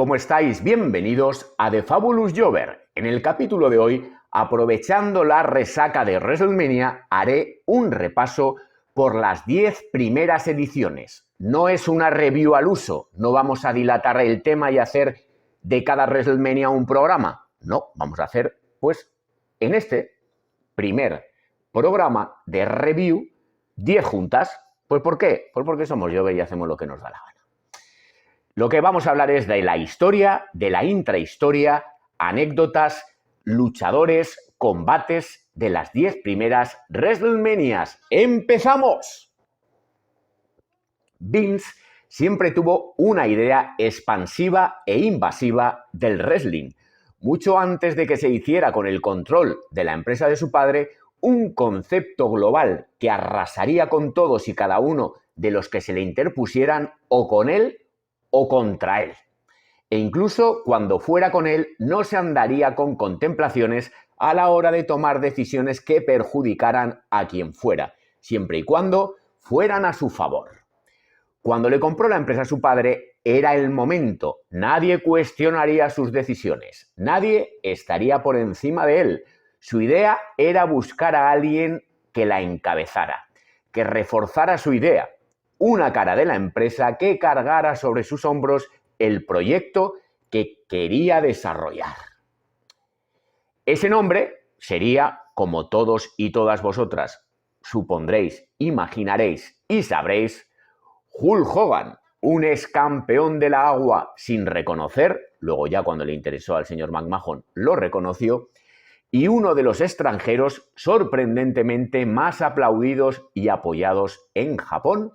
¿Cómo estáis? Bienvenidos a The Fabulous Jobber. En el capítulo de hoy, aprovechando la resaca de WrestleMania, haré un repaso por las 10 primeras ediciones. No es una review al uso, no vamos a dilatar el tema y hacer de cada WrestleMania un programa. No, vamos a hacer, pues, en este primer programa de review, 10 juntas. ¿Pues por qué? Pues porque somos Jobber y hacemos lo que nos da la gana. Lo que vamos a hablar es de la historia, de la intrahistoria, anécdotas, luchadores, combates de las 10 primeras WrestleManias. ¡Empezamos! Vince siempre tuvo una idea expansiva e invasiva del wrestling. Mucho antes de que se hiciera con el control de la empresa de su padre, un concepto global que arrasaría con todos y cada uno de los que se le interpusieran o con él o contra él. E incluso cuando fuera con él no se andaría con contemplaciones a la hora de tomar decisiones que perjudicaran a quien fuera, siempre y cuando fueran a su favor. Cuando le compró la empresa a su padre, era el momento. Nadie cuestionaría sus decisiones. Nadie estaría por encima de él. Su idea era buscar a alguien que la encabezara, que reforzara su idea. Una cara de la empresa que cargara sobre sus hombros el proyecto que quería desarrollar. Ese nombre sería, como todos y todas vosotras supondréis, imaginaréis y sabréis, Hulk Hogan, un ex campeón de la agua sin reconocer, luego ya cuando le interesó al señor McMahon lo reconoció, y uno de los extranjeros sorprendentemente más aplaudidos y apoyados en Japón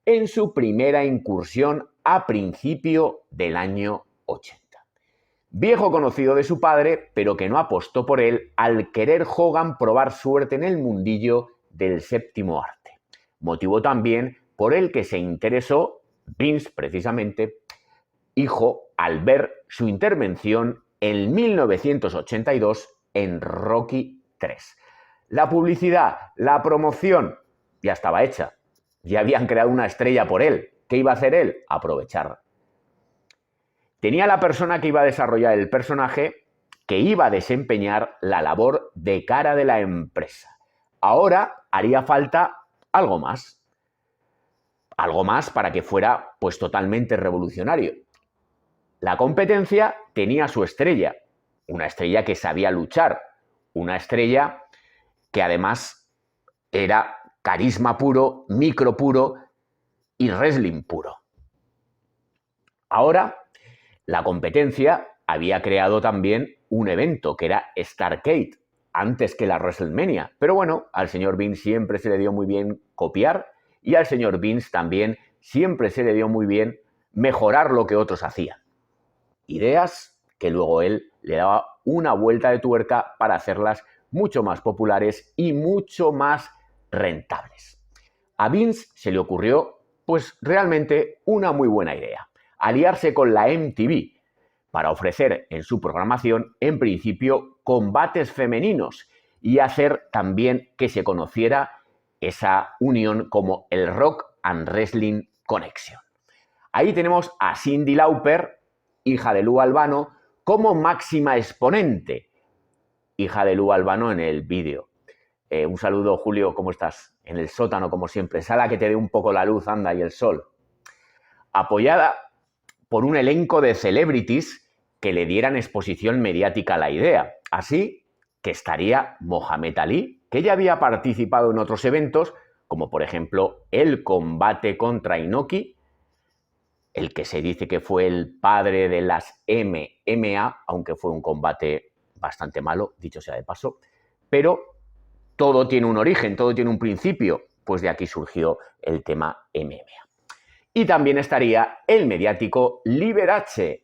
en su primera incursión a principio del año 80. Viejo conocido de su padre, pero que no apostó por él al querer Hogan probar suerte en el mundillo del séptimo arte. Motivo también por el que se interesó Vince, precisamente, hijo, al ver su intervención en 1982 en Rocky III. La publicidad, la promoción, ya estaba hecha. Ya habían creado una estrella por él. ¿Qué iba a hacer él? Aprovechar. Tenía la persona que iba a desarrollar el personaje, que iba a desempeñar la labor de cara de la empresa. Ahora haría falta algo más. Algo más para que fuera, pues, totalmente revolucionario. La competencia tenía su estrella. Una estrella que sabía luchar. Una estrella que además era carisma puro, micro puro y wrestling puro. Ahora, la competencia había creado también un evento que era Starrcade, antes que la WrestleMania. Pero bueno, al señor Vince siempre se le dio muy bien copiar y al señor Vince también siempre se le dio muy bien mejorar lo que otros hacían. Ideas que luego él le daba una vuelta de tuerca para hacerlas mucho más populares y mucho más rentables. A Vince se le ocurrió, pues, realmente una muy buena idea: aliarse con la MTV para ofrecer en su programación, en principio, combates femeninos y hacer también que se conociera esa unión como el Rock and Wrestling Connection. Ahí tenemos a Cyndi Lauper, hija de Lou Albano, como máxima exponente. Hija de Lou Albano en el vídeo. Un saludo, Julio, ¿cómo estás? En el sótano, como siempre. Sala que te dé un poco la luz, anda, y el sol. Apoyada por un elenco de celebrities que le dieran exposición mediática a la idea. Así que estaría Mohamed Ali, que ya había participado en otros eventos, como por ejemplo el combate contra Inoki, el que se dice que fue el padre de las MMA, aunque fue un combate bastante malo, dicho sea de paso, pero todo tiene un origen, todo tiene un principio, pues de aquí surgió el tema MMA. Y también estaría el mediático Liberace.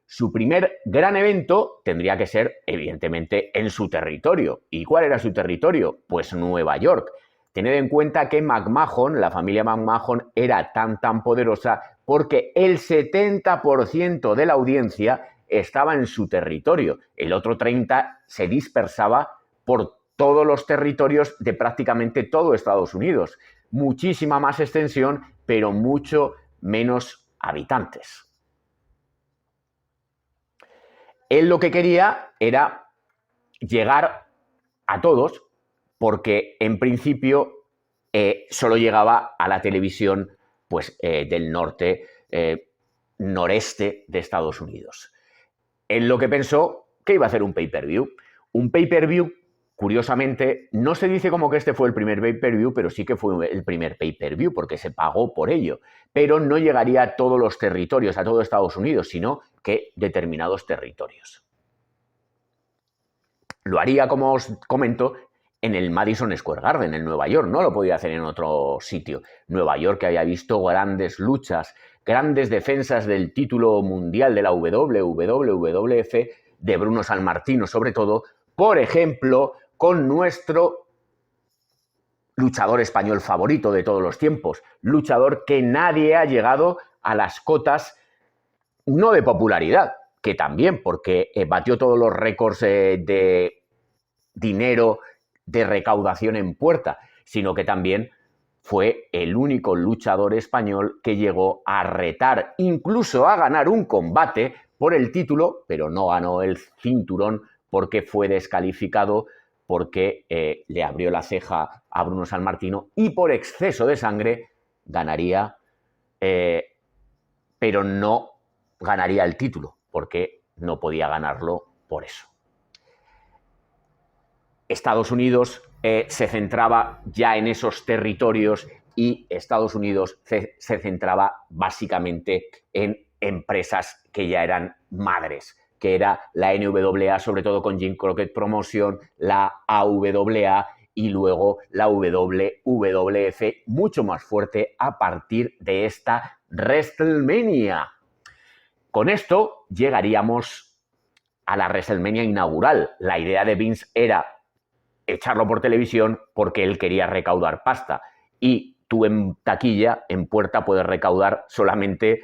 Su primer gran evento tendría que ser, evidentemente, en su territorio. ¿Y cuál era su territorio? Pues Nueva York. Tened en cuenta que McMahon, la familia McMahon, era tan poderosa porque el 70% de la audiencia estaba en su territorio. El otro 30% se dispersaba por todos los territorios de prácticamente todo Estados Unidos. Muchísima más extensión, pero mucho menos habitantes. Él lo que quería era llegar a todos, porque en principio solo llegaba a la televisión pues, del norte, noreste de Estados Unidos. Él lo que pensó que iba a hacer un pay-per-view. Un pay-per-view, curiosamente, no se dice como que este fue el primer pay-per-view, pero sí que fue el primer pay-per-view, porque se pagó por ello. Pero no llegaría a todos los territorios, a todo Estados Unidos, sino que determinados territorios. Lo haría, como os comento, en el Madison Square Garden, en Nueva York. No lo podía hacer en otro sitio. Nueva York, que había visto grandes luchas, grandes defensas del título mundial de la WWF, de Bruno Sammartino, sobre todo, por ejemplo, con nuestro luchador español favorito de todos los tiempos, luchador que nadie ha llegado a las cotas, no de popularidad, que también, porque batió todos los récords de dinero, de recaudación en puerta, sino que también fue el único luchador español que llegó a retar, incluso a ganar un combate por el título, pero no ganó el cinturón porque fue descalificado, porque le abrió la ceja a Bruno Sammartino y por exceso de sangre ganaría, pero no ganaría el título, porque no podía ganarlo por eso. Estados Unidos se centraba ya en esos territorios y Estados Unidos se centraba básicamente en empresas que ya eran madres, que era la NWA, sobre todo con Jim Crockett Promotion, la AWA y luego la WWF, mucho más fuerte a partir de esta WrestleMania. Con esto llegaríamos a la WrestleMania inaugural. La idea de Vince era echarlo por televisión porque él quería recaudar pasta. Y tú en taquilla, en puerta, puedes recaudar solamente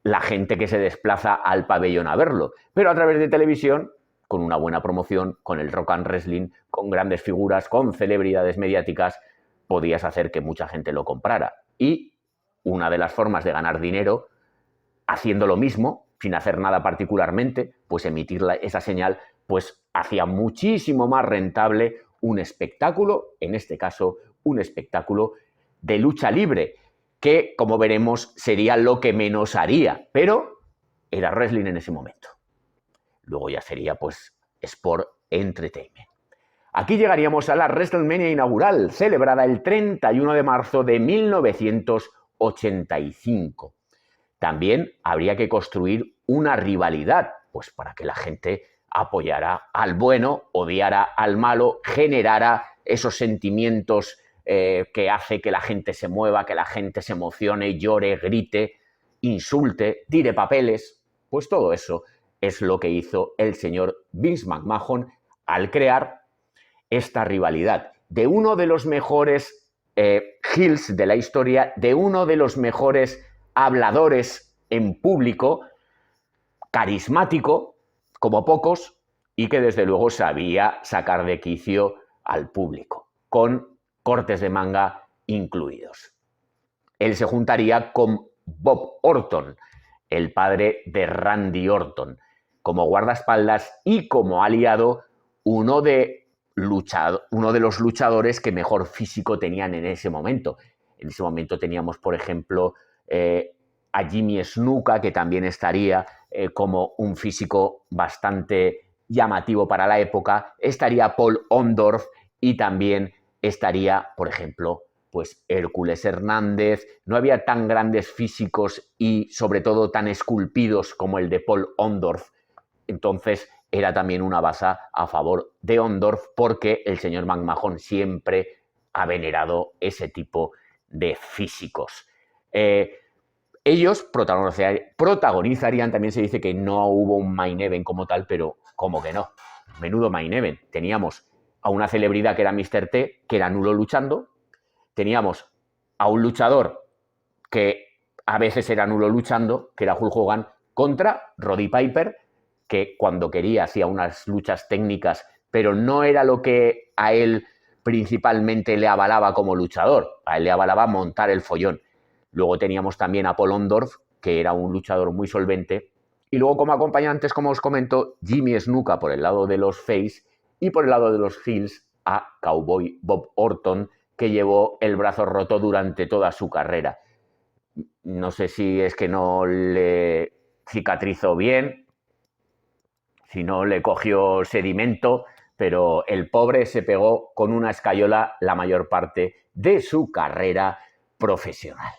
la gente que se desplaza al pabellón a verlo. Pero a través de televisión, con una buena promoción, con el rock and wrestling, con grandes figuras, con celebridades mediáticas, podías hacer que mucha gente lo comprara. Y una de las formas de ganar dinero, haciendo lo mismo, sin hacer nada particularmente, pues emitir esa señal, pues hacía muchísimo más rentable un espectáculo, en este caso, un espectáculo de lucha libre, que, como veremos, sería lo que menos haría, pero era wrestling en ese momento. Luego ya sería, pues, Sport Entertainment. Aquí llegaríamos a la WrestleMania inaugural, celebrada el 31 de marzo de 1985. También habría que construir una rivalidad, pues para que la gente apoyara al bueno, odiara al malo, generara esos sentimientos que hace que la gente se mueva, que la gente se emocione, llore, grite, insulte, tire papeles. Pues todo eso es lo que hizo el señor Vince McMahon al crear esta rivalidad de uno de los mejores heels de la historia, de uno de los mejores habladores en público, carismático, como pocos, y que desde luego sabía sacar de quicio al público, con cortes de manga incluidos. Él se juntaría con Bob Orton, el padre de Randy Orton, como guardaespaldas y como aliado uno de los luchadores que mejor físico tenían en ese momento. En ese momento teníamos, por ejemplo, a Jimmy Snuka, que también estaría como un físico bastante llamativo para la época. Estaría Paul Orndorff y también estaría, por ejemplo, pues Hércules Hernández. No había tan grandes físicos y sobre todo tan esculpidos como el de Paul Orndorff. Entonces era también una baza a favor de Orndorff, porque el señor McMahon siempre ha venerado ese tipo de físicos. Ellos protagonizarían, también se dice que no hubo un main event como tal, pero como que no. Menudo main event. Teníamos a una celebridad que era Mr. T, que era nulo luchando. Teníamos a un luchador que a veces era nulo luchando, que era Hulk Hogan, contra Roddy Piper, que cuando quería hacía unas luchas técnicas, pero no era lo que a él principalmente le avalaba como luchador. A él le avalaba montar el follón. Luego teníamos también a Paul Orndorff, que era un luchador muy solvente, Y luego como acompañantes, como os comento, Jimmy Snuka por el lado de los face y por el lado de los heels a Cowboy Bob Orton, que llevó el brazo roto durante toda su carrera. No sé si es que no le cicatrizó bien, si no le cogió sedimento, pero el pobre se pegó con una escayola la mayor parte de su carrera profesional.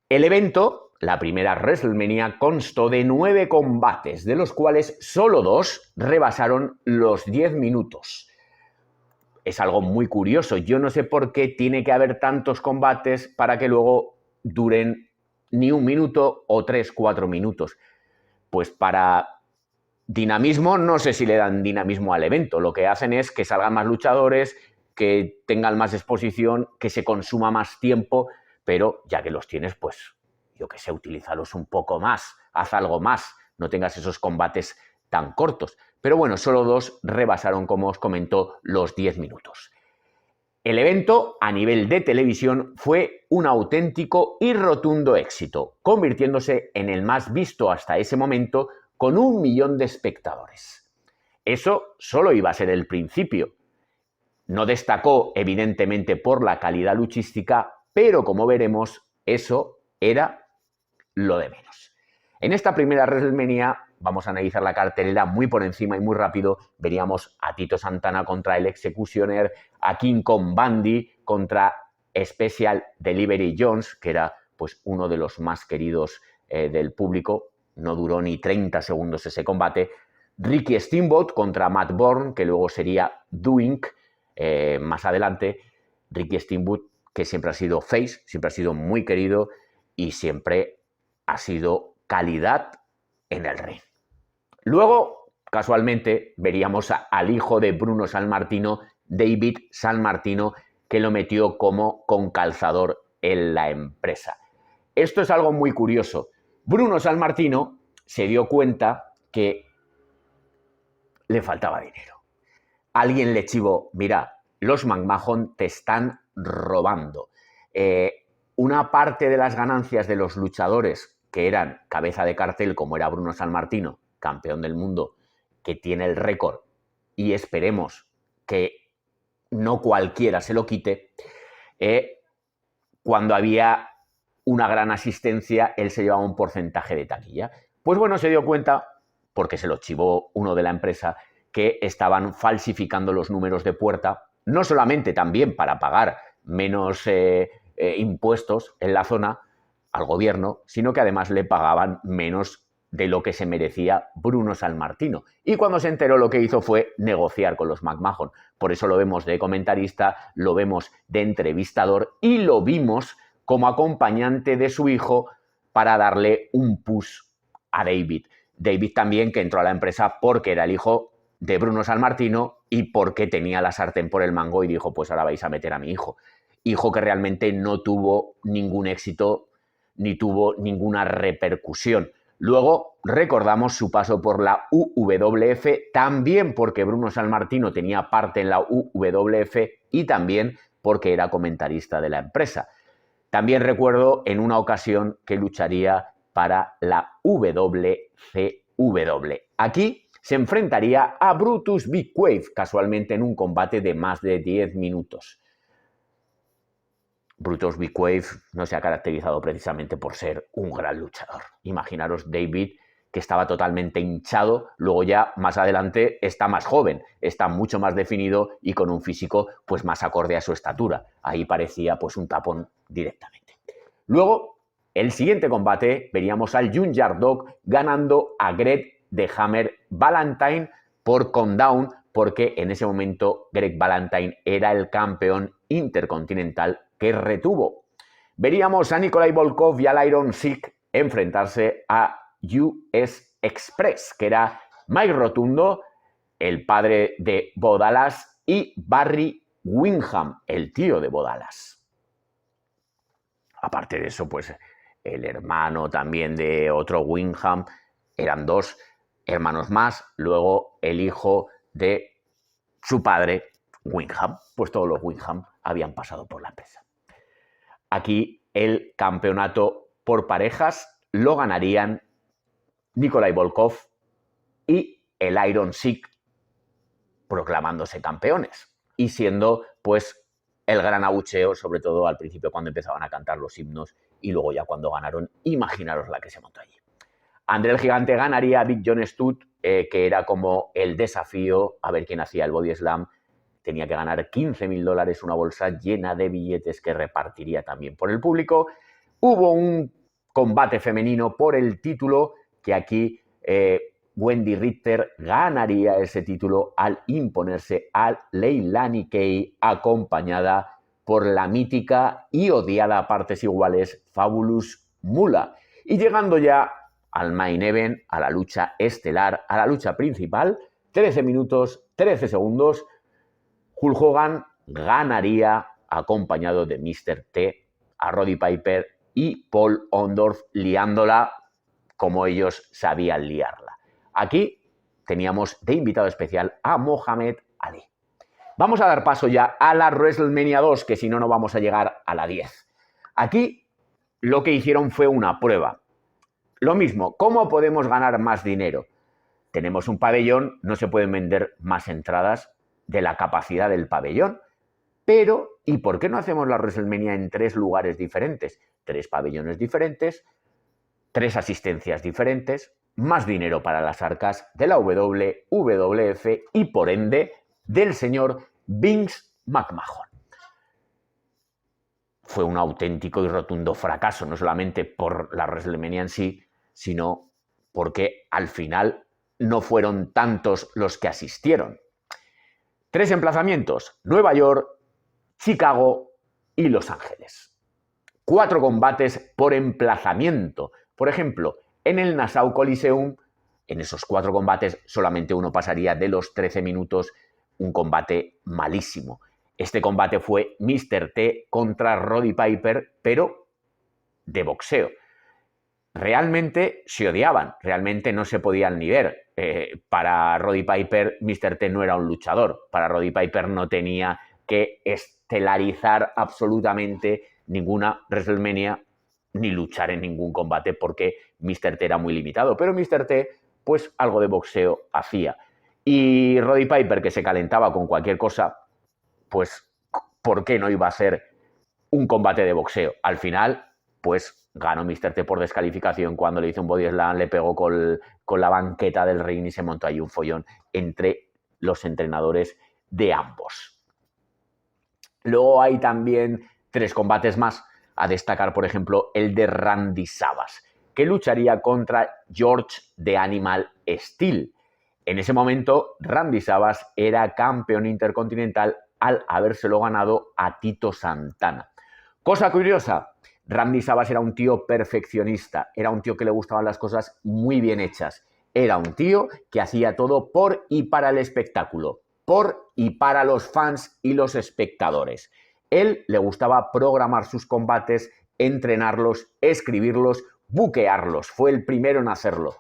El evento, la primera WrestleMania, constó de 9 combates, de los cuales solo 2 rebasaron los 10 minutos. Es algo muy curioso. Yo no sé por qué tiene que haber tantos combates para que luego duren ni 1 minuto o 3-4 minutos. Pues para dinamismo, no sé si le dan dinamismo al evento. Lo que hacen es que salgan más luchadores, que tengan más exposición, que se consuma más tiempo, pero ya que los tienes, pues yo qué sé, utilízalos un poco más, haz algo más, no tengas esos combates tan cortos. Pero bueno, solo 2 rebasaron, como os comento, los 10 minutos. El evento, a nivel de televisión, fue un auténtico y rotundo éxito, convirtiéndose en el más visto hasta ese momento con 1 millón de espectadores. Eso solo iba a ser el principio. No destacó, evidentemente, por la calidad luchística, pero como veremos, eso era lo de menos. En esta primera WrestleMania vamos a analizar la cartelera muy por encima y muy rápido. Veríamos a Tito Santana contra el Executioner, a King Kong Bundy contra Special Delivery Jones, que era pues uno de los más queridos del público. No duró ni 30 segundos ese combate. Ricky Steamboat contra Matt Borne, que luego sería Doink más adelante. Ricky Steamboat, que siempre ha sido face, siempre ha sido muy querido y siempre ha sido calidad en el ring. Luego, casualmente, veríamos al hijo de Bruno Sammartino, David Sammartino, que lo metió como concalzador en la empresa. Esto es algo muy curioso. Bruno Sammartino se dio cuenta que le faltaba dinero. Alguien le chivó, mira, los McMahon te están robando. Una parte de las ganancias de los luchadores que eran cabeza de cartel, como era Bruno Sammartino, campeón del mundo, que tiene el récord, y esperemos que no cualquiera se lo quite, cuando había una gran asistencia, él se llevaba un porcentaje de taquilla. Pues bueno, se dio cuenta, porque se lo chivó uno de la empresa, que estaban falsificando los números de puerta, no solamente también para pagar menos impuestos en la zona al gobierno, sino que además le pagaban menos de lo que se merecía Bruno Sammartino. Y cuando se enteró, lo que hizo fue negociar con los McMahon. Por eso lo vemos de comentarista, lo vemos de entrevistador y lo vimos como acompañante de su hijo para darle un push a David. David también, que entró a la empresa porque era el hijo de Bruno Sammartino y porque tenía la sartén por el mango y dijo, pues ahora vais a meter a mi hijo. Hijo que realmente no tuvo ningún éxito ni tuvo ninguna repercusión. Luego recordamos su paso por la UWF, también porque Bruno Sammartino tenía parte en la UWF y también porque era comentarista de la empresa. También recuerdo en una ocasión que lucharía para la WCW. Aquí se enfrentaría a Brutus Big Wave, casualmente en un combate de más de 10 minutos. Brutus Big Wave no se ha caracterizado precisamente por ser un gran luchador. Imaginaros David, que estaba totalmente hinchado, luego ya más adelante está más joven, está mucho más definido y con un físico pues más acorde a su estatura. Ahí parecía pues un tapón directamente. Luego, el siguiente combate, veríamos al Junkyard Dog ganando a Greg the Hammer Valentine por countdown, porque en ese momento Greg Valentine era el campeón intercontinental que retuvo. Veríamos a Nikolai Volkov y al Iron Sheik enfrentarse a US Express, que era Mike Rotundo, el padre de Bo Dallas, y Barry Windham, el tío de Bo Dallas. Aparte de eso, pues el hermano también de otro Windham, eran 2 hermanos más, luego el hijo de su padre, Windham, pues todos los Windham habían pasado por la empresa. Aquí el campeonato por parejas lo ganarían Nikolai Volkov y el Iron Sheik proclamándose campeones y siendo pues el gran abucheo, sobre todo al principio cuando empezaban a cantar los himnos y luego ya cuando ganaron, imaginaros la que se montó allí. André el Gigante ganaría a Big John Studd, que era como el desafío a ver quién hacía el Body Slam. Tenía que ganar $15.000, una bolsa llena de billetes que repartiría también por el público. Hubo un combate femenino por el título que aquí Wendy Richter ganaría ese título al imponerse a Leilani Kai, acompañada por la mítica y odiada a partes iguales Fabulous Moolah. Y llegando ya al main event, a la lucha estelar, a la lucha principal, 13 minutos, 13 segundos, Hulk Hogan ganaría acompañado de Mr. T, a Roddy Piper y Paul Orndorff liándola como ellos sabían liarla. Aquí teníamos de invitado especial a Mohamed Ali. Vamos a dar paso ya a la WrestleMania 2, que si no, no vamos a llegar a la 10. Aquí lo que hicieron fue una prueba. Lo mismo, ¿cómo podemos ganar más dinero? Tenemos un pabellón, no se pueden vender más entradas de la capacidad del pabellón. Pero, ¿y por qué no hacemos la WrestleMania en 3 lugares diferentes? 3 pabellones diferentes, 3 asistencias diferentes, más dinero para las arcas de la WWF y, por ende, del señor Vince McMahon. Fue un auténtico y rotundo fracaso, no solamente por la WrestleMania en sí, sino porque al final no fueron tantos los que asistieron. 3 emplazamientos: Nueva York, Chicago y Los Ángeles. 4 combates por emplazamiento. Por ejemplo, en el Nassau Coliseum, en esos 4 combates solamente uno pasaría de los 13 minutos, un combate malísimo. Este combate fue Mr. T contra Roddy Piper, pero de boxeo. Realmente se odiaban, realmente no se podían ni ver. Para Roddy Piper, Mr. T no era un luchador. Para Roddy Piper no tenía que estelarizar absolutamente ninguna WrestleMania ni luchar en ningún combate porque Mr. T era muy limitado. Pero Mr. T, pues algo de boxeo hacía. Y Roddy Piper, que se calentaba con cualquier cosa, pues ¿por qué no iba a ser un combate de boxeo? Al final, pues ganó Mr. T por descalificación cuando le hizo un body slam, le pegó con la banqueta del ring y se montó ahí un follón entre los entrenadores de ambos. Luego hay también 3 combates más a destacar, por ejemplo, el de Randy Savage, que lucharía contra George the Animal Steele. En ese momento, Randy Savage era campeón intercontinental al habérselo ganado a Tito Santana. Cosa curiosa, Randy Savage era un tío perfeccionista, era un tío que le gustaban las cosas muy bien hechas, era un tío que hacía todo por y para el espectáculo, por y para los fans y los espectadores. Él le gustaba programar sus combates, entrenarlos, escribirlos, buquearlos. Fue el primero en hacerlo.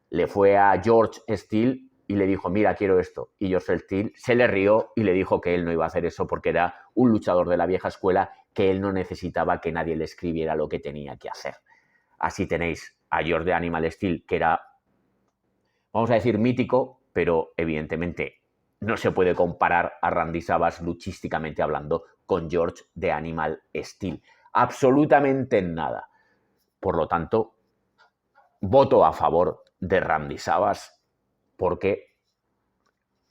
Le fue a George Steele y le dijo, mira, quiero esto. Y George Steele se le rió y le dijo que él no iba a hacer eso porque era un luchador de la vieja escuela, que él no necesitaba que nadie le escribiera lo que tenía que hacer. Así tenéis a George the Animal Steele, que era, vamos a decir, mítico, pero evidentemente no se puede comparar a Randy Savage luchísticamente hablando con George the Animal Steele. Absolutamente nada. Por lo tanto, voto a favor de Randy Savage porque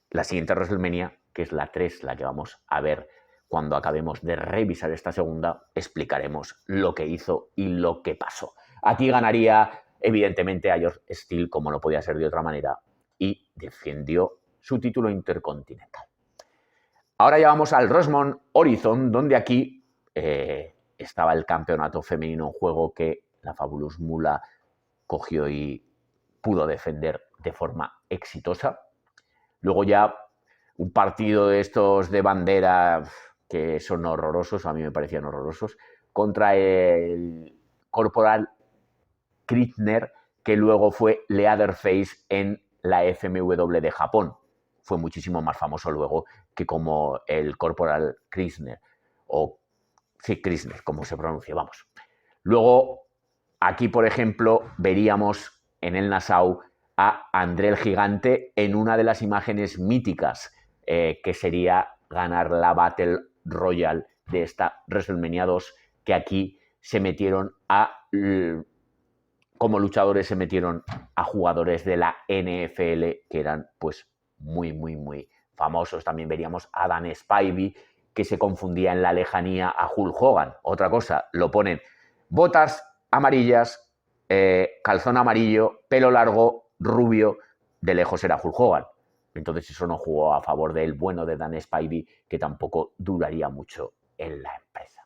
la siguiente WrestleMania, que es la 3, la que vamos a ver cuando acabemos de revisar esta segunda, explicaremos lo que hizo y lo que pasó. Aquí ganaría, evidentemente, a George Steele, como no podía ser de otra manera, y defendió su título intercontinental. Ahora ya vamos al Rosemont Horizon, donde aquí estaba el campeonato femenino en juego que la Fabulous Moolah cogió y pudo defender de forma exitosa. Luego ya un partido de estos de bandera que son horrorosos, a mí me parecían horrorosos, contra el Corporal Kirchner, que luego fue Leatherface en la FMW de Japón. Fue muchísimo más famoso luego que como el Corporal Kirchner, o sí, Kirchner, como se pronuncia, vamos. Luego, aquí, por ejemplo, veríamos en el Nassau a André el Gigante en una de las imágenes míticas que sería ganar la Battle Royale de esta WrestleMania 2, que aquí se metieron como luchadores se metieron a jugadores de la NFL que eran pues muy famosos. También veríamos a Dan Spivey, que se confundía en la lejanía a Hulk Hogan. Otra cosa, lo ponen botas amarillas, calzón amarillo, pelo largo, rubio, de lejos era Hulk Hogan. Entonces eso no jugó a favor del bueno de Dan Spivey, que tampoco duraría mucho en la empresa.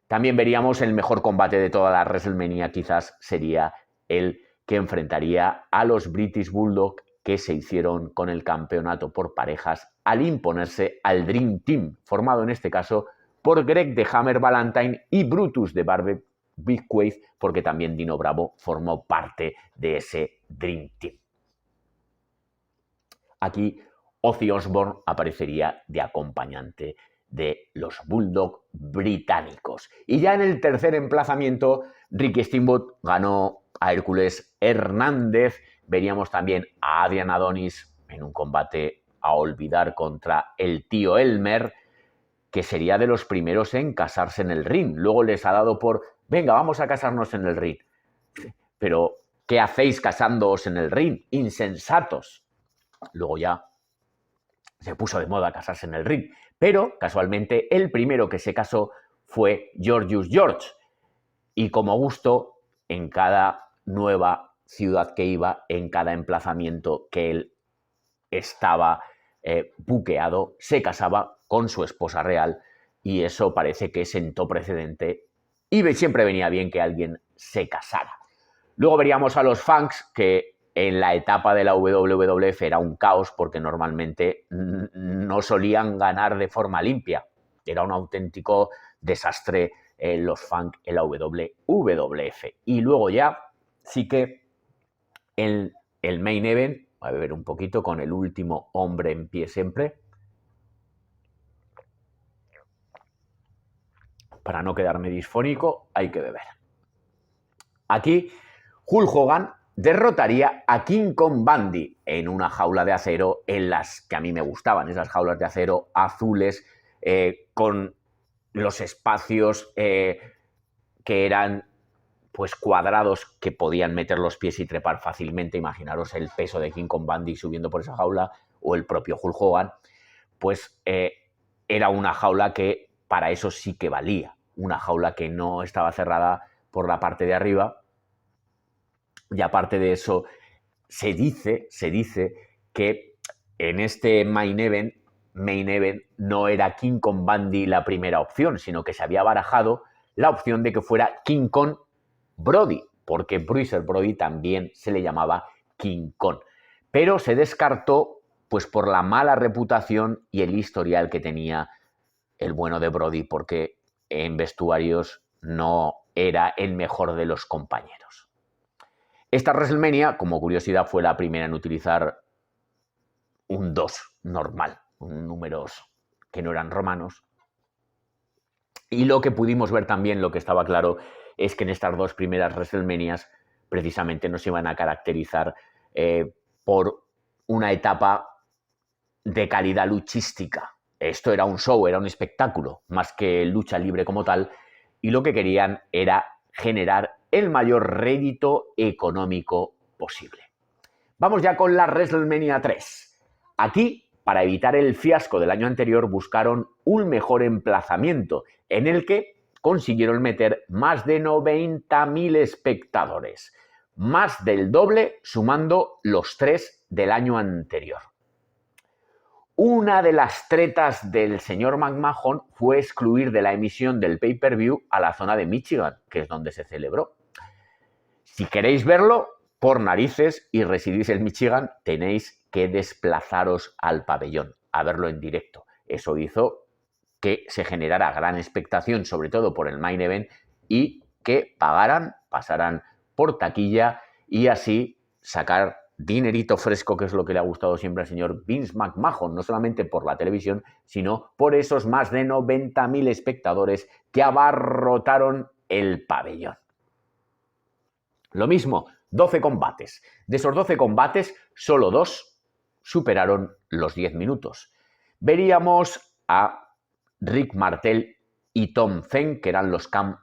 También veríamos el mejor combate de toda la WrestleMania, quizás sería el que enfrentaría a los British Bulldog, que se hicieron con el campeonato por parejas al imponerse al Dream Team, formado en este caso por Greg de Hammer Valentine y Brutus de Barber Beefcake, porque también Dino Bravo formó parte de ese Dream Team. Aquí Ozzy Osbourne aparecería de acompañante de los Bulldog británicos. Y ya en el tercer emplazamiento, Ricky Steamboat ganó a Hércules Hernández. Veríamos también a Adrian Adonis en un combate a olvidar contra el tío Elmer, que sería de los primeros en casarse en el ring. Luego les ha dado por, venga, vamos a casarnos en el ring. Pero, ¿qué hacéis casándoos en el ring? Insensatos. Luego ya se puso de moda casarse en el ring. Pero, casualmente, el primero que se casó fue Georgius George. Y como gusto, en cada nueva ciudad que iba, en cada emplazamiento que él estaba buqueado, se casaba con su esposa real. Y eso parece que sentó precedente. Y siempre venía bien que alguien se casara. Luego veríamos a los Funks, que en la etapa de la WWF era un caos porque normalmente no solían ganar de forma limpia. Era un auténtico desastre los Funk en la WWF. Y luego ya sí que el main event, voy a beber un poquito con el último hombre en pie siempre, para no quedarme disfónico, hay que beber. Aquí Hulk Hogan derrotaría a King Kong Bundy en una jaula de acero, en las que a mí me gustaban, esas jaulas de acero azules con los espacios que eran pues cuadrados, que podían meter los pies y trepar fácilmente. Imaginaros el peso de King Kong Bundy subiendo por esa jaula, o el propio Hulk Hogan. Pues era una jaula que para eso sí que valía, una jaula que no estaba cerrada por la parte de arriba. Y aparte de eso, se dice que en este main event no era King Kong Bundy la primera opción, sino que se había barajado la opción de que fuera King Kong Brody, porque Bruiser Brody también se le llamaba King Kong. Pero se descartó pues por la mala reputación y el historial que tenía el bueno de Brody, porque en vestuarios no era el mejor de los compañeros. Esta WrestleMania, como curiosidad, fue la primera en utilizar un 2 normal, números que no eran romanos. Y lo que pudimos ver también, lo que estaba claro, es que en estas dos primeras WrestleManias precisamente nos iban a caracterizar por una etapa de calidad luchística. Esto era un show, era un espectáculo, más que lucha libre como tal, y lo que querían era generar el mayor rédito económico posible. Vamos ya con la WrestleMania 3. Aquí, para evitar el fiasco del año anterior, buscaron un mejor emplazamiento en el que consiguieron meter más de 90.000 espectadores, más del doble sumando los 3 del año anterior. Una de las tretas del señor McMahon fue excluir de la emisión del pay-per-view a la zona de Michigan, que es donde se celebró. Si queréis verlo, por narices, y residís en Michigan, tenéis que desplazaros al pabellón a verlo en directo. Eso hizo que se generara gran expectación, sobre todo por el main event, y que pasaran por taquilla y así sacar dinerito fresco, que es lo que le ha gustado siempre al señor Vince McMahon, no solamente por la televisión, sino por esos más de 90.000 espectadores que abarrotaron el pabellón. Lo mismo 12 combates. De esos 12 combates, solo 2 superaron los 10 minutos. Veríamos a Rick Martel y Tom Zenk, que eran los Camp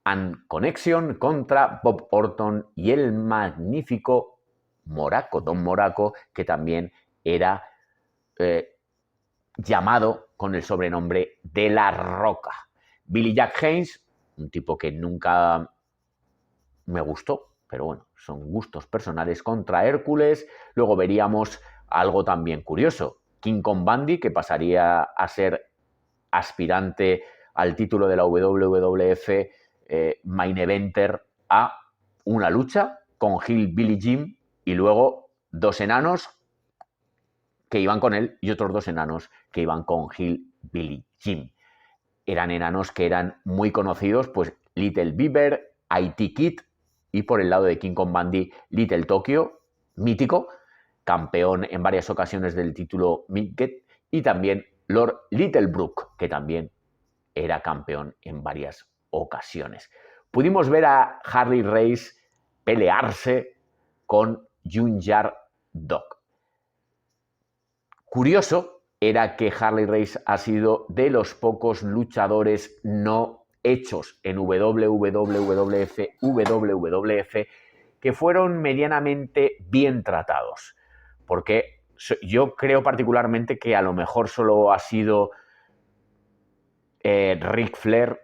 and Connection, contra Bob Orton y el magnífico Don Moraco, que también era llamado con el sobrenombre de La Roca. Billy Jack Haynes, un tipo que nunca me gustó, pero bueno, son gustos personales, contra Hércules. Luego veríamos algo también curioso, King Kong Bundy, que pasaría a ser aspirante al título de la WWF Main Eventer, a una lucha con Hillbilly Jim y luego 2 enanos que iban con él y otros 2 enanos que iban con Hillbilly Jim. Eran enanos que eran muy conocidos, pues Little Beaver, IT Kid y por el lado de King Kong Bundy, Little Tokyo, mítico, campeón en varias ocasiones del título Midget, y también Lord Littlebrook, que también era campeón en varias ocasiones. Pudimos ver a Harley Race pelearse con Junkyard Dog. Curioso era que Harley Race ha sido de los pocos luchadores no hechos en WWF que fueron medianamente bien tratados. Porque yo creo particularmente que a lo mejor solo ha sido Ric Flair,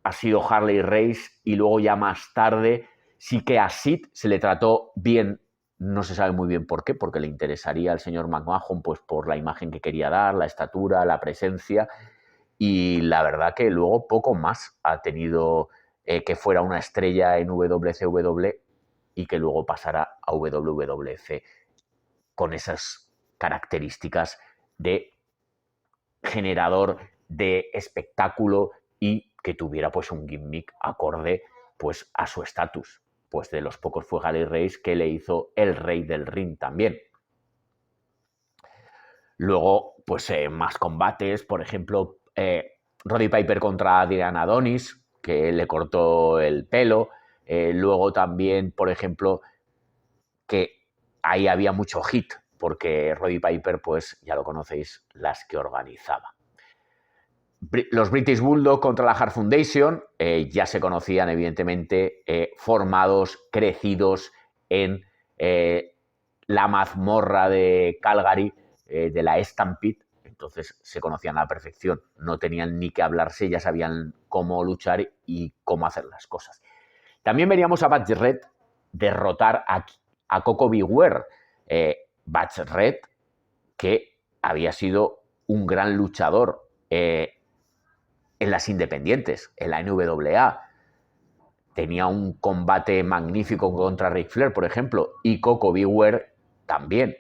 ha sido Harley Race, y luego ya más tarde sí que a Sid se le trató bien. No se sabe muy bien por qué, porque le interesaría al señor McMahon pues por la imagen que quería dar, la estatura, la presencia, y la verdad que luego poco más ha tenido que fuera una estrella en WCW y que luego pasara a WWF con esas características de generador de espectáculo y que tuviera pues un gimmick acorde pues a su estatus. Pues de los pocos fue Harley Race, que le hizo el rey del ring también. Luego, pues más combates, por ejemplo, Roddy Piper contra Adrian Adonis, que le cortó el pelo. Luego también, por ejemplo, que ahí había mucho hit, porque Roddy Piper, pues ya lo conocéis, las que organizaba. Los British Bulldog contra la Hart Foundation ya se conocían, evidentemente, formados, crecidos en la mazmorra de Calgary, de la Stampede. Entonces se conocían a la perfección, no tenían ni que hablarse, ya sabían cómo luchar y cómo hacer las cosas. También veríamos a Butch Red derrotar a Koko B. Ware. Butch Red, que había sido un gran luchador en las independientes, en la NWA. Tenía un combate magnífico contra Ric Flair, por ejemplo, y Koko B. Ware también.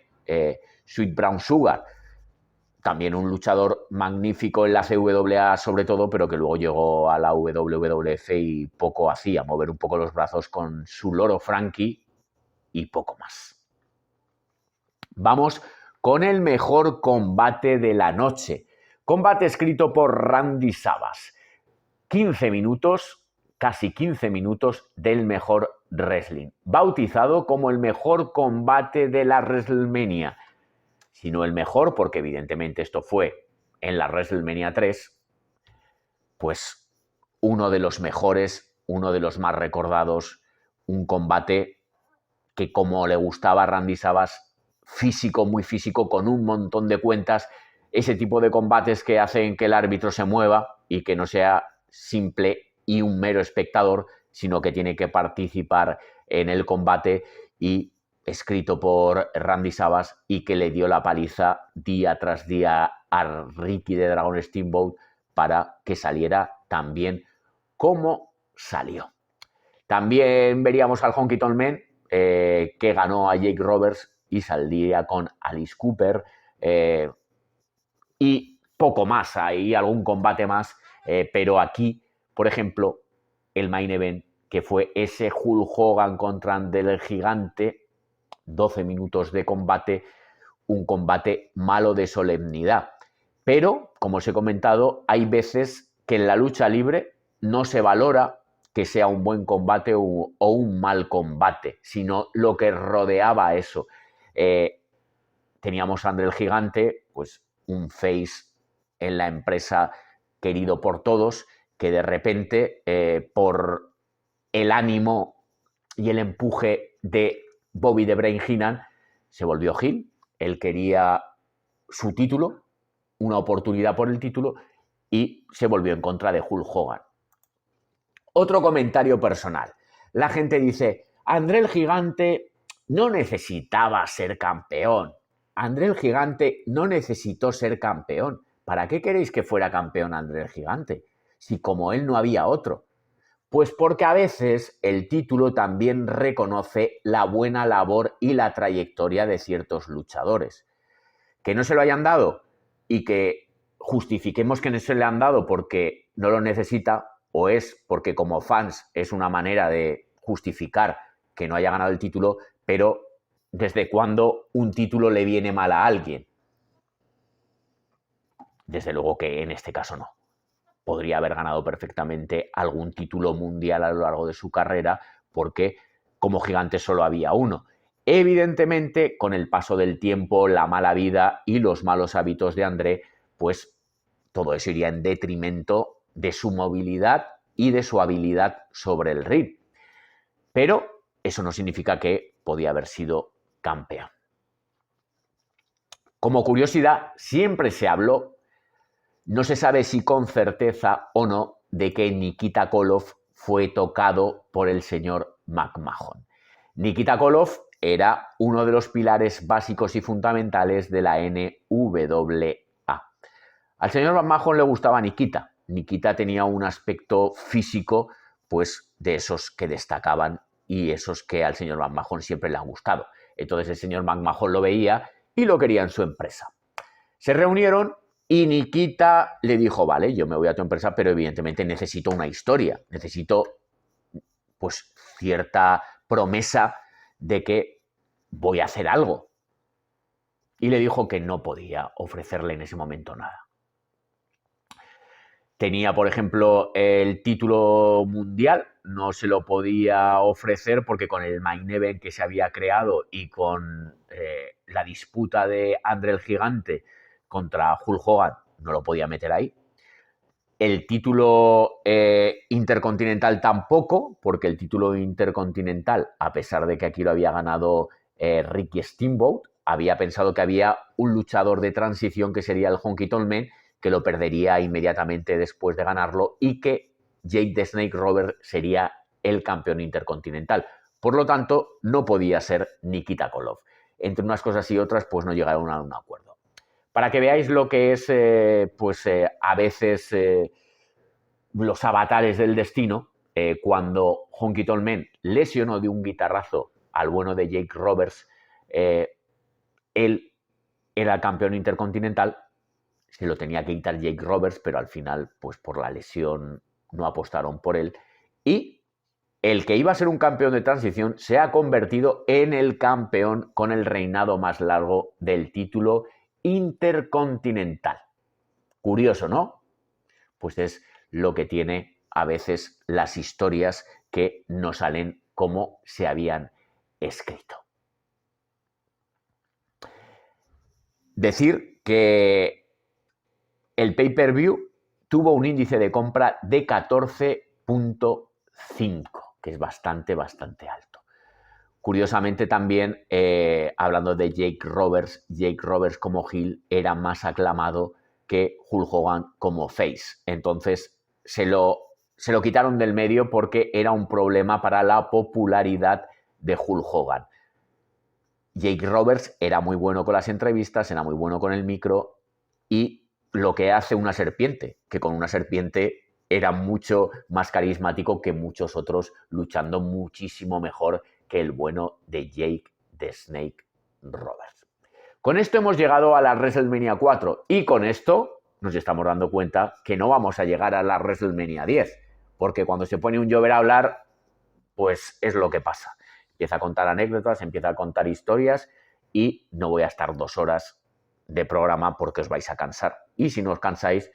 Sweet Brown Sugar, también un luchador magnífico en la CWA sobre todo, pero que luego llegó a la WWF y poco hacía, mover un poco los brazos con su loro Frankie y poco más. Vamos con el mejor combate de la noche. Combate escrito por Randy Savage. 15 minutos, casi 15 minutos del mejor wrestling. Bautizado como el mejor combate de la WrestleMania. Si no el mejor, porque evidentemente esto fue en la WrestleMania 3, pues uno de los mejores, uno de los más recordados, un combate que, como le gustaba a Randy Savage, físico, muy físico, con un montón de cuentas, ese tipo de combates que hacen que el árbitro se mueva y que no sea simple y un mero espectador, sino que tiene que participar en el combate, y escrito por Randy Savage, y que le dio la paliza día tras día a Ricky de Dragon Steamboat para que saliera tan bien como salió. También veríamos al Honky Tonk Man, que ganó a Jake Roberts y saldría con Alice Cooper, y poco más, hay algún combate más, pero aquí, por ejemplo, el main event, que fue ese Hulk Hogan contra André el Gigante, 12 minutos de combate, un combate malo de solemnidad. Pero, como os he comentado, hay veces que en la lucha libre no se valora que sea un buen combate o un mal combate, sino lo que rodeaba a eso. Teníamos a André el Gigante, pues un face en la empresa querido por todos, que de repente, por el ánimo y el empuje de Bobby the Brain Heenan, se volvió heel. Él quería su título, una oportunidad por el título, y se volvió en contra de Hulk Hogan. Otro comentario personal. La gente dice, André el Gigante no necesitaba ser campeón. André el Gigante no necesitó ser campeón. ¿Para qué queréis que fuera campeón André el Gigante? Si como él no había otro. Pues porque a veces el título también reconoce la buena labor y la trayectoria de ciertos luchadores. Que no se lo hayan dado y que justifiquemos que no se le han dado porque no lo necesita, o es porque como fans es una manera de justificar que no haya ganado el título, pero ¿desde cuándo un título le viene mal a alguien? Desde luego que en este caso no. Podría haber ganado perfectamente algún título mundial a lo largo de su carrera porque como Gigante solo había uno. Evidentemente, con el paso del tiempo, la mala vida y los malos hábitos de André, pues todo eso iría en detrimento de su movilidad y de su habilidad sobre el ring. Pero eso no significa que podía haber sido campeón. Como curiosidad, siempre se habló, no se sabe si con certeza o no, de que Nikita Koloff fue tocado por el señor McMahon. Nikita Koloff era uno de los pilares básicos y fundamentales de la NWA. Al señor McMahon le gustaba Nikita. Nikita tenía un aspecto físico, pues, de esos que destacaban y esos que al señor McMahon siempre le han gustado. Entonces el señor McMahon lo veía y lo quería en su empresa. Se reunieron y Nikita le dijo, vale, yo me voy a tu empresa, pero evidentemente necesito una historia, necesito pues cierta promesa de que voy a hacer algo. Y le dijo que no podía ofrecerle en ese momento nada. Tenía, por ejemplo, el título mundial, no se lo podía ofrecer porque con el main event que se había creado y con la disputa de André el Gigante contra Hulk Hogan, no lo podía meter ahí. El título intercontinental tampoco, porque el título intercontinental, a pesar de que aquí lo había ganado Ricky Steamboat, había pensado que había un luchador de transición que sería el Honky Tonk Man, que lo perdería inmediatamente después de ganarlo y que Jake the Snake Roberts sería el campeón intercontinental. Por lo tanto, no podía ser Nikita Koloff. Entre unas cosas y otras, pues no llegaron a un acuerdo. Para que veáis lo que es, a veces los avatares del destino, cuando Honky Tonk Man lesionó de un guitarrazo al bueno de Jake Roberts, él era el campeón intercontinental, se lo tenía que quitar Jake Roberts, pero al final, pues por la lesión, no apostaron por él. Y el que iba a ser un campeón de transición se ha convertido en el campeón con el reinado más largo del título intercontinental. Curioso, ¿no? Pues es lo que tiene a veces las historias que no salen como se habían escrito. Decir que el pay-per-view tuvo un índice de compra de 14.5, que es bastante alto. Curiosamente también, hablando de Jake Roberts como heel era más aclamado que Hulk Hogan como face. Entonces se lo quitaron del medio porque era un problema para la popularidad de Hulk Hogan. Jake Roberts era muy bueno con las entrevistas, era muy bueno con el micro y lo que hace una serpiente, que con una serpiente era mucho más carismático que muchos otros, luchando muchísimo mejor que el bueno de Jake the Snake Roberts. Con esto hemos llegado a la WrestleMania 4 y con esto nos estamos dando cuenta que no vamos a llegar a la WrestleMania 10, porque cuando se pone un Jobber a hablar, pues es lo que pasa. Empieza a contar anécdotas, empieza a contar historias y no voy a estar 2 horas de programa porque os vais a cansar. Y si no os cansáis,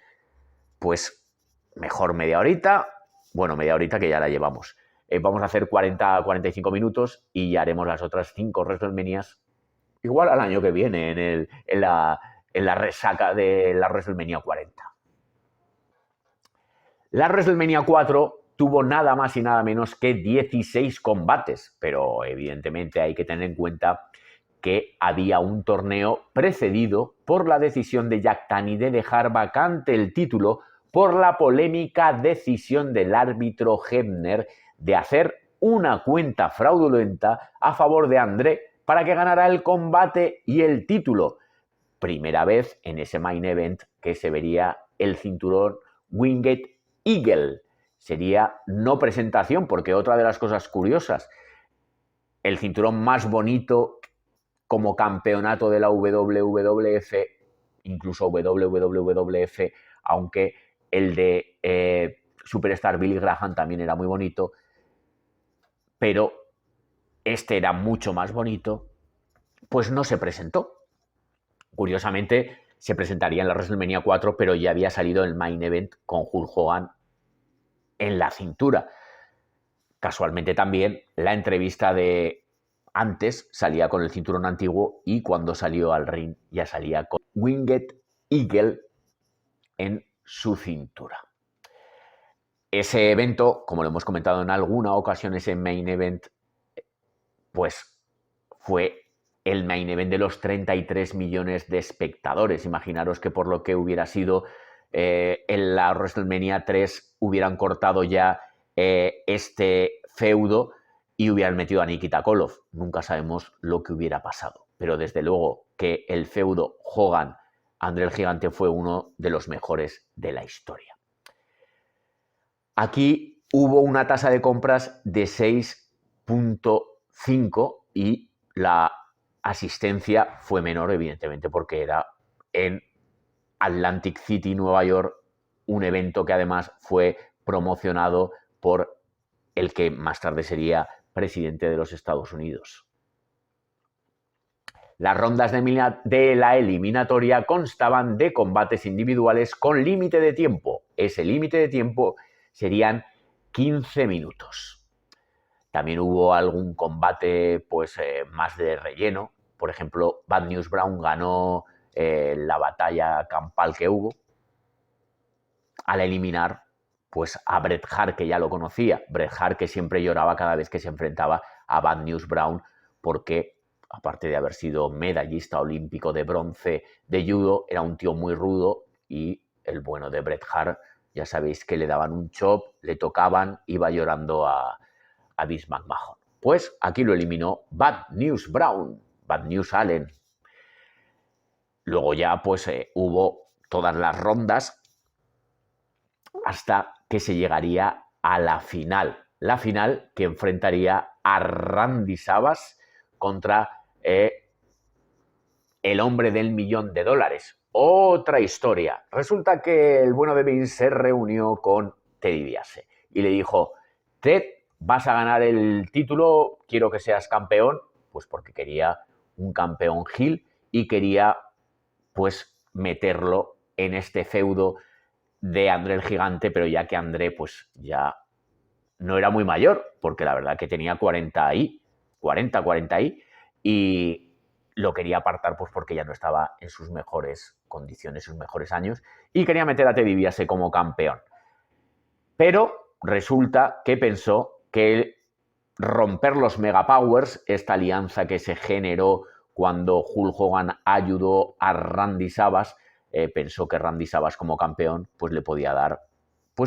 pues mejor media horita Bueno, media horita que ya la llevamos. Vamos a hacer 40-45 minutos y ya haremos las otras 5 WrestleManias igual al año que viene, en la resaca de la WrestleMania 40. La WrestleMania 4 tuvo nada más y nada menos que 16 combates, pero evidentemente hay que tener en cuenta que había un torneo precedido por la decisión de Jack Tunney de dejar vacante el título por la polémica decisión del árbitro Hebner de hacer una cuenta fraudulenta a favor de André para que ganara el combate y el título. Primera vez en ese main event que se vería el cinturón Winged Eagle. Sería no presentación, porque otra de las cosas curiosas, el cinturón más bonito como campeonato de la WWF, incluso WWF, aunque el de Superstar Billy Graham también era muy bonito, pero este era mucho más bonito, pues no se presentó. Curiosamente, se presentaría en la WrestleMania 4, pero ya había salido el main event con Hulk Hogan en la cintura. Casualmente también la entrevista de antes salía con el cinturón antiguo y cuando salió al ring ya salía con Winged Eagle en su cintura. Ese evento, como lo hemos comentado en alguna ocasión, ese main event, pues fue el main event de los 33 millones de espectadores. Imaginaros que por lo que hubiera sido en la WrestleMania 3 hubieran cortado ya este feudo y hubieran metido a Nikita Koloff. Nunca sabemos lo que hubiera pasado. Pero desde luego que el feudo Hogan-André el Gigante fue uno de los mejores de la historia. Aquí hubo una tasa de compras de 6.5 y la asistencia fue menor, evidentemente, porque era en Atlantic City, Nueva York, un evento que además fue promocionado por el que más tarde sería presidente de los Estados Unidos. Las rondas de la eliminatoria constaban de combates individuales con límite de tiempo. Ese límite de tiempo serían 15 minutos. También hubo algún combate más de relleno. Por ejemplo, Bad News Brown ganó la batalla campal que hubo al eliminar a Bret Hart, que ya lo conocía. Bret Hart, que siempre lloraba cada vez que se enfrentaba a Bad News Brown, porque aparte de haber sido medallista olímpico de bronce de judo, era un tío muy rudo y el bueno de Bret Hart, ya sabéis que le daban un chop, le tocaban, iba llorando a Vince McMahon. Pues aquí lo eliminó Bad News Brown, Bad News Allen. Luego ya hubo todas las rondas hasta que se llegaría a la final. La final que enfrentaría a Randy Savage contra el hombre del $1.000.000. Otra historia. Resulta que el bueno de Vince se reunió con Ted DiBiase y le dijo: Ted, vas a ganar el título, quiero que seas campeón, pues porque quería un campeón heel y quería meterlo en este feudo de André el Gigante, pero ya que André ya no era muy mayor, porque la verdad que tenía 40 y lo quería apartar porque ya no estaba en sus mejores condiciones, sus mejores años, y quería meter a Ted DiBiase como campeón. Pero resulta que pensó que romper los Megapowers, esta alianza que se generó cuando Hulk Hogan ayudó a Randy Savage, pensó que Randy Savage como campeón le podía dar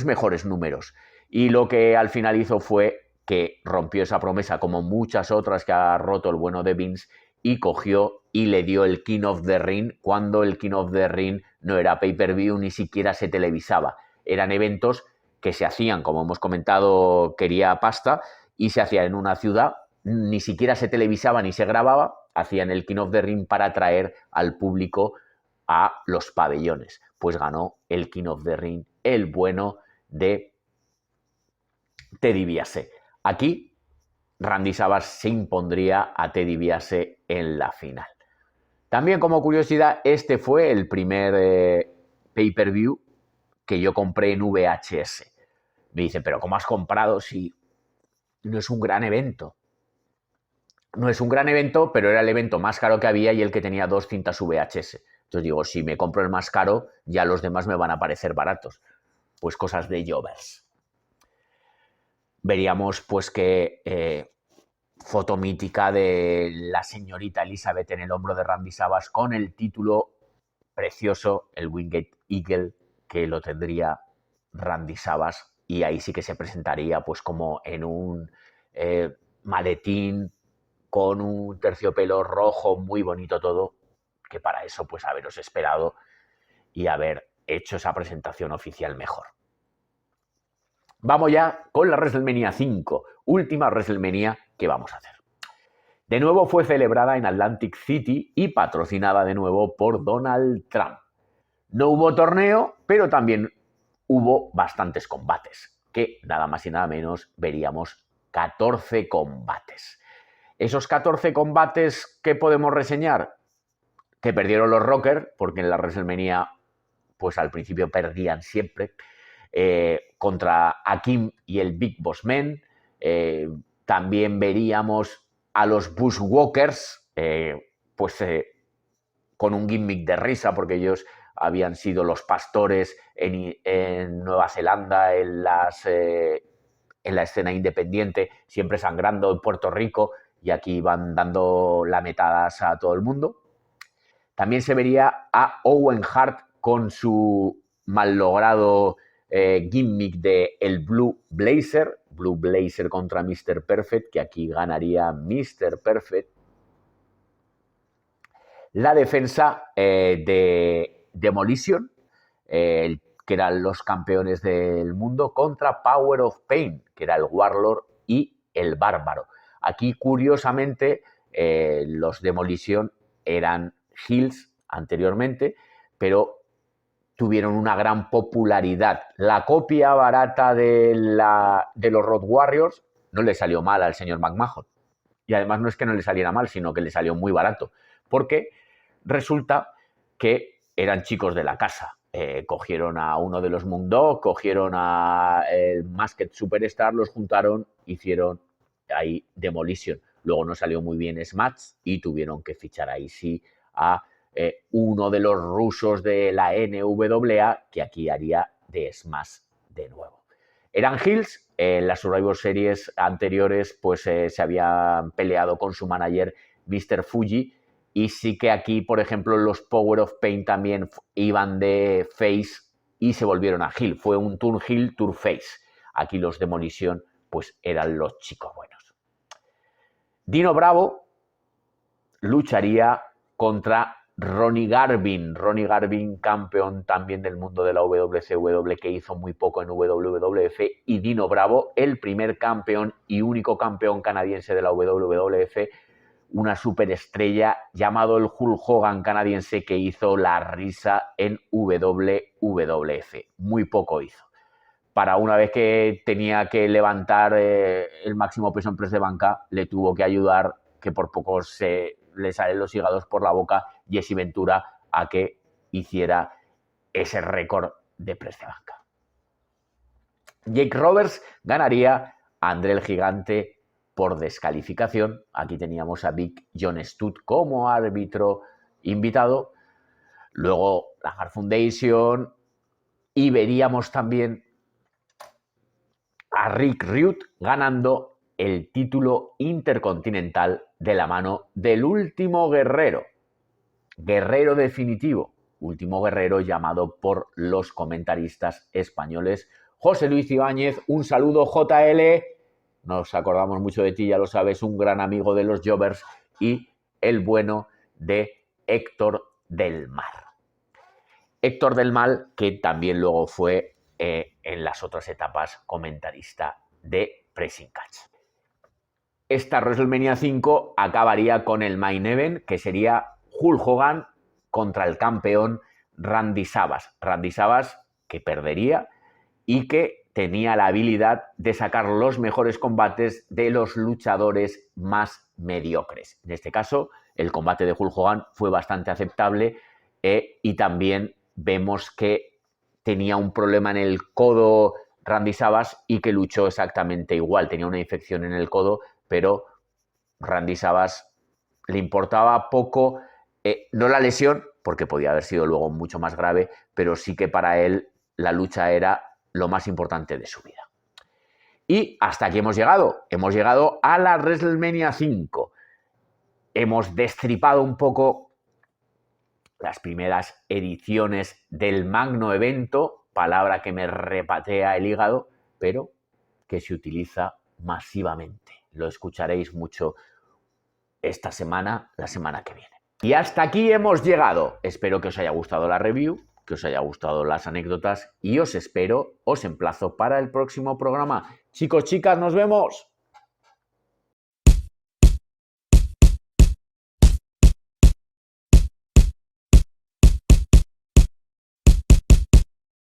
mejores números. Y lo que al final hizo fue que rompió esa promesa, como muchas otras que ha roto el bueno de Vince, y cogió y le dio el King of the Ring cuando el King of the Ring no era pay-per-view, ni siquiera se televisaba. Eran eventos que se hacían, como hemos comentado, quería pasta, y se hacía en una ciudad, ni siquiera se televisaba ni se grababa, hacían el King of the Ring para atraer al público a los pabellones. Pues ganó el King of the Ring, el bueno de Ted DiBiase. Aquí Randy Savage se impondría a Ted DiBiase en la final. También como curiosidad, este fue el primer pay-per-view que yo compré en VHS. Me dice, pero ¿cómo has comprado si no es un gran evento? No es un gran evento, pero era el evento más caro que había y el que tenía 2 cintas VHS. Entonces digo, si me compro el más caro, ya los demás me van a parecer baratos. Pues cosas de Jovers. Veríamos pues que foto mítica de la señorita Elizabeth en el hombro de Randy Savage con el título precioso, el Winged Eagle, que lo tendría Randy Savage, y ahí sí que se presentaría pues como en un maletín con un terciopelo rojo, muy bonito todo, que para eso pues haberos esperado y haber hecho esa presentación oficial mejor. Vamos ya con la WrestleMania 5, última WrestleMania que vamos a hacer. De nuevo fue celebrada en Atlantic City y patrocinada de nuevo por Donald Trump. No hubo torneo, pero también hubo bastantes combates, que nada más y nada menos veríamos 14 combates. Esos 14 combates que podemos reseñar, que perdieron los Rockers, porque en la WrestleMania pues al principio perdían siempre, contra Akim y el Big Boss Man. También veríamos a los Bushwalkers, con un gimmick de risa, porque ellos habían sido los pastores en Nueva Zelanda, en la escena independiente, siempre sangrando en Puerto Rico, y aquí van dando lametadas a todo el mundo. También se vería a Owen Hart con su mal logrado gimmick de el Blue Blazer contra Mr. Perfect, que aquí ganaría Mr. Perfect. La defensa de Demolition, que eran los campeones del mundo, contra Power of Pain, que era el Warlord y el Bárbaro. Aquí, curiosamente, los Demolition eran heels anteriormente, pero tuvieron una gran popularidad. La copia barata de los Road Warriors no le salió mal al señor McMahon. Y además no es que no le saliera mal, sino que le salió muy barato. Porque resulta que eran chicos de la casa. Cogieron a uno de los Moondog, cogieron a el Masked Superstar, los juntaron, hicieron ahí Demolition. Luego no salió muy bien Smash y tuvieron que fichar ahí sí a uno de los rusos de la NWA, que aquí haría de Smash de nuevo. Eran heels, en las Survivor Series anteriores pues se habían peleado con su manager Mr. Fuji, y sí que aquí, por ejemplo, los Power of Pain también iban de face y se volvieron a heel. Fue un turn heel, turn face. Aquí los Demolition pues eran los chicos buenos. Dino Bravo lucharía contra Ronnie Garvin. Ronnie Garvin, campeón también del mundo de la WCW, que hizo muy poco en WWF, y Dino Bravo, el primer campeón y único campeón canadiense de la WWF, una superestrella llamado el Hulk Hogan canadiense, que hizo la risa en WWF. Muy poco hizo. Para una vez que tenía que levantar el máximo peso en press de banca, le tuvo que ayudar, que por poco le salen los hígados por la boca, Jesse Ventura, a que hiciera ese récord de press de banca. Jake Roberts ganaría a André el Gigante por descalificación. Aquí teníamos a Big John Studd como árbitro invitado. Luego la Hart Foundation, y veríamos también a Rick Rude ganando el título intercontinental de la mano del último guerrero definitivo, último guerrero llamado por los comentaristas españoles José Luis Ibáñez. Un saludo, JL. Nos acordamos mucho de ti, ya lo sabes, un gran amigo de los Jobbers, y el bueno de Héctor del Mar. Héctor del Mar, que también luego fue en las otras etapas comentarista de Pressing Catch. Esta WrestleMania 5 acabaría con el main event, que sería Hulk Hogan contra el campeón Randy Savage. Randy Savage, que perdería y que tenía la habilidad de sacar los mejores combates de los luchadores más mediocres. En este caso, el combate de Hulk Hogan fue bastante aceptable, y también vemos que tenía un problema en el codo Randy Savage y que luchó exactamente igual. Tenía una infección en el codo, pero Randy Savage le importaba poco, no la lesión, porque podía haber sido luego mucho más grave, pero sí que para él la lucha era lo más importante de su vida. Y hasta aquí hemos llegado. Hemos llegado a la WrestleMania 5. Hemos destripado un poco las primeras ediciones del magno evento, palabra que me repatea el hígado, pero que se utiliza masivamente. Lo escucharéis mucho esta semana, la semana que viene. Y hasta aquí hemos llegado. Espero que os haya gustado la review, que os haya gustado las anécdotas y os espero, os emplazo para el próximo programa. Chicos, chicas, nos vemos.